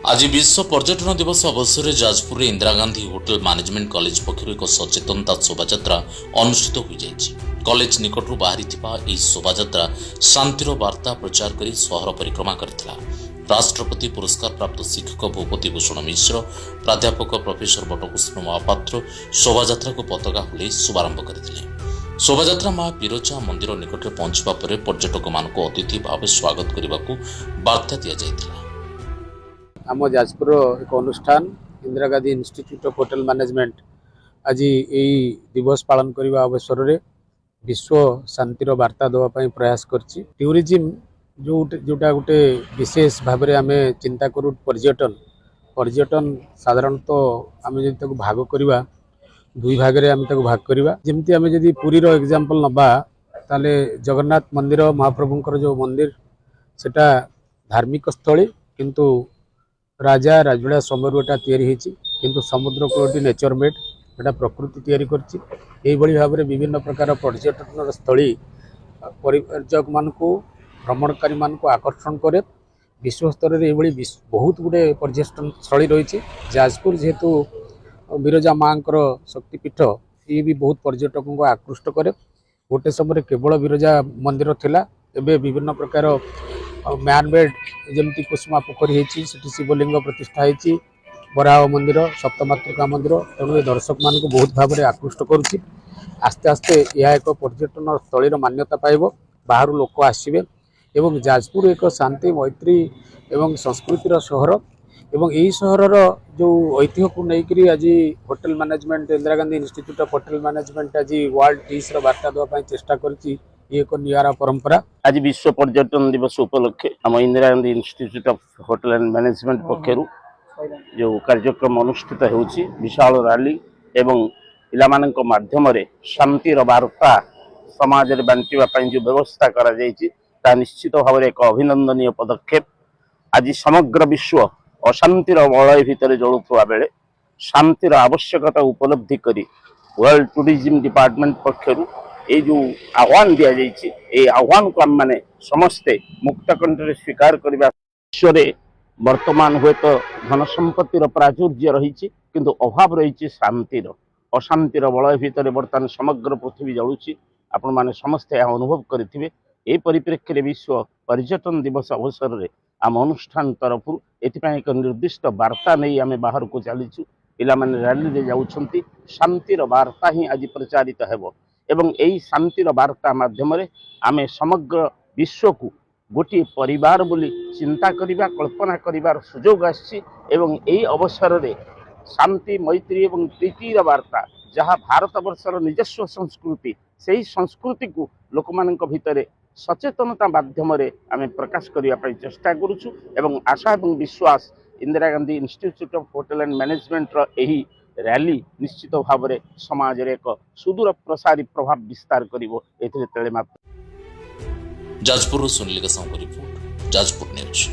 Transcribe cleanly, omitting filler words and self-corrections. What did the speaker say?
आज विश्व पर्यटन दिवस अवसर में Jajpur Indira Gandhi hotel management college पक्षर एक सचेतनता शोभा अनुष्ठित हो जाएगी। कॉलेज निकटू बाहरी शोभा शांतिर वार्ता प्रचार कर सहर परिक्रमा करथिला। राष्ट्रपति पुरस्कार प्राप्त शिक्षक भूपति भूषण मिश्र, प्राध्यापक प्रोफेसर बटकृष्ण महापात्र शोभा को पताका हुले शुभारंभ करथिले। शोभा मां बिरजा मंदिर निकट में पहुंचवा पर पर्यटक मानक अतिथि भाव स्वागत करने को वार्ता दि जाइथिला। आम जाजपुर एक अनुष्ठान Indira Gandhi institute of hotel management आज यही दिवस पालन करने अवसर में विश्व शांतिर वार्ता देवाई प्रयास करछि। टूरिज्म जोटा गोटे विशेष भाव में आम चिंता करूँ पर्यटन साधारणतः आम जब भाग करवा दुई भाग में आम भाग करवा। जमती आम जब पुरीर एग्जांपल नबा ताले जगन्नाथ मंदिर महाप्रभुंकर जो मंदिर सेटा धार्मिक स्थली किंतु राजा राजुड़ा समय या किंतु समुद्र कूलटी नेचर मेड एटा प्रकृति तैयारी करछि। भाव में विभिन्न प्रकार पर्यटन स्थली पर्यटक मान भ्रमणकारी मान आकर्षण करे। विश्व स्तर में ये बहुत गुड़े पर्यटन स्थली रही। जाजपुर जेहेतु बिरजा माँ शक्तिपीठ ये भी बहुत पर्यटकों को आकृष्ट करे। गोटे समय केवल बिरजा मंदिर थिला, एबे विभिन्न प्रकार मैनमेड जमती कुसुमा पोखरी होती शिवलिंग प्रतिष्ठा होती, बराह मंदिर सप्तमातृका मंदिर, तेणु दर्शक मान बहुत भाव में आकृष्ट करुच्ची। आस्ते आस्ते यह एक पर्यटन स्थलीर मान्यता पाइब, बाहर लोक आसवे एवं जाजपुर एक शांति मैत्री एवं संस्कृतिर सहर एवं यही सहरर जो ऐतिह्य को लेकर आज hotel management Indira Gandhi institute of hotel management आज वर्ल्ड टीस वार्ता देवाई चेष्टा करछि। ये एक नियारा परंपरा। आज विश्व पर्यटन दिवस उपलक्षे आम Indira Gandhi institute of hotel and management पक्षर जो कार्यक्रम अनुष्ठित होछि, विशाल रैली एवं पिलामानक माध्यम शांतिर वार्ता समाज रे बांटिबा पई जो व्यवस्था करा जायछि ता निश्चित भाव में एक अभिनंदनीय पदक्षेप। आज समग्र विश्व अशांतिर वलय भितर जलुवा बेले शांतिर आवश्यकता उपलब्धि करी वर्ल्ड टूरिज्म डिपार्टमेंट पक्षर ये जो आह्वान दि जाइए, ये आह्वान को आम मैंने समस्ते मुक्त कंठे स्वीकार करने। विश्व में वर्तमान हुए तो धन संपत्तिर प्राचुर्य रही किंतु अभाव रही शांतिर। अशांतिर वलय भितर बर्तमान समग्र पृथ्वी जलुची, आपण माने समस्ते यह अनुभव करेंगे। ये परिप्रेक्षी में विश्व पर्यटन दिवस अवसर में आम अनुष्ठान तरफ एथपाई एक निर्दिष्ट वार्ता नहीं आम बाहर को चलीचु। पिला माने रैली रे जाउछंती, शांतिर वार्ता ही आज प्रचारित हेबो एवं यही शांतिर वार्ता माध्यम आम समग्र विश्व को गोटे परिवार बोली चिंता करिबा कल्पना करिबार सुजोग आछि एवं यही अवसर में शांति मैत्री एवं प्रीतिर वार्ता जहाँ भारत वर्षर निजस्व संस्कृति से संस्कृति को लोक मानक भितर सचेतनता माध्यम आम प्रकाश करने चेष्टा करुचु एवं आशा एवं विश्वास Indira Gandhi institute of hotel and management रही रैली निश्चित भाव में समाज रे एक सुदूर प्रसारी प्रभाव विस्तार करिवो। एथिरे तेळे मात्र जाजपुर सुनील रिपोर्ट, जाजपुर न्यूज।